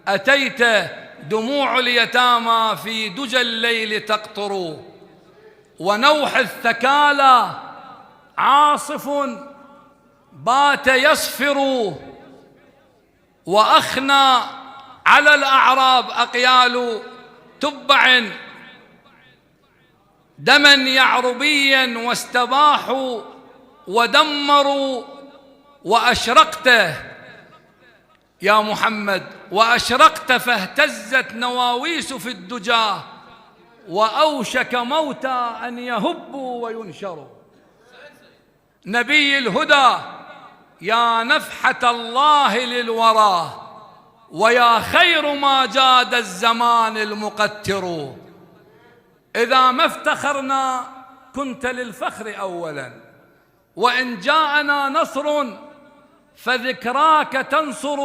أتيت دموع اليتامى في دجى الليل تقطر، ونوح الثكالى عاصف بات يصفر، وأخنى على الأعراب أقيال تبع دما يعربيا، واستباحوا ودمروا. وأشرقت يا محمد، وأشرقت فاهتزت نواويس في الدجى، وأوشك موتى أن يهبوا وينشروا. نبي الهدى يا نفحة الله للورى، ويا خير ما جاد الزمان المقتر. إذا ما افتخرنا كنت للفخر أولا، وإن جاءنا نصر فذكراك تنصر.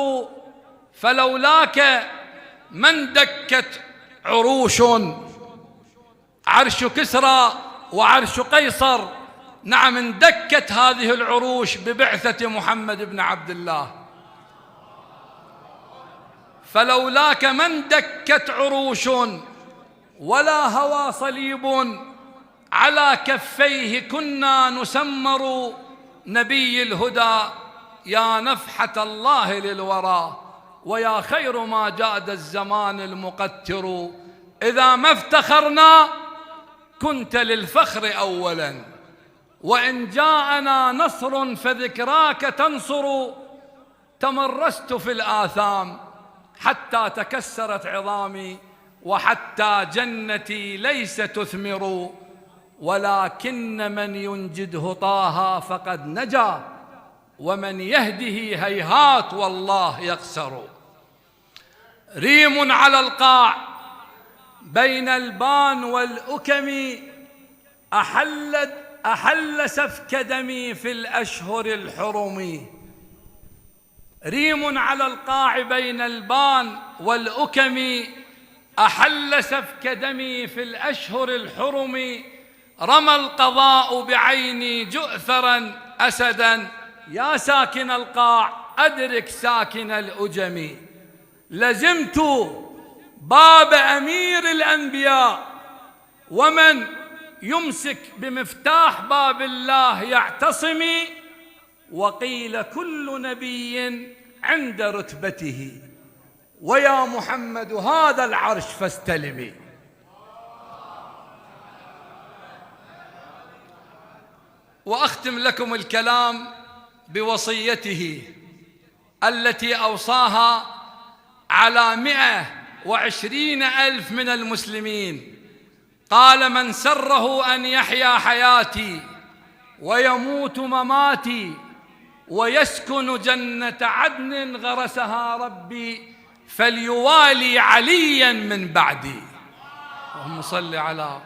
فلولاك من دكت عروش، عرش كسرى وعرش قيصر، نعم اندكت هذه العروش ببعثة محمد بن عبد الله. فلولاك من دكت عروش، ولا هوى صليب على كفيه كنا نسمر. نبي الهدى يا نفحة الله للورى، ويا خير ما جاد الزمان المقتر. إذا ما افتخرنا كنت للفخر أولا، وإن جاءنا نصر فذكراك تنصر. تمرست في الآثام حتى تكسرت عظامي، وحتى جنتي ليس تثمر. ولكن من ينجده طه فقد نجا، ومن يهده هيهات والله يخسر. ريم على القاع بين البان والأكم، أحل سفك دمي في الأشهر الحرم. ريم على القاع بين البان والأكم، أحل سفك دمي في الأشهر الحرم. رمى القضاء بعيني جؤثرا أسدا، يا ساكن القاع أدرك ساكن الأجم. لزمت باب أمير الأنبياء، ومن يمسك بمفتاح باب الله يعتصم. وقيل كل نبي عند رتبته، ويا محمد هذا العرش فاستلمي. وأختم لكم الكلام بوصيته التي أوصاها على 120,000 من المسلمين. قال: من سره أن يحيا حياتي ويموت مماتي ويسكن جنة عدن غرسها ربي، فليوالي عليا من بعدي. اللهم صل على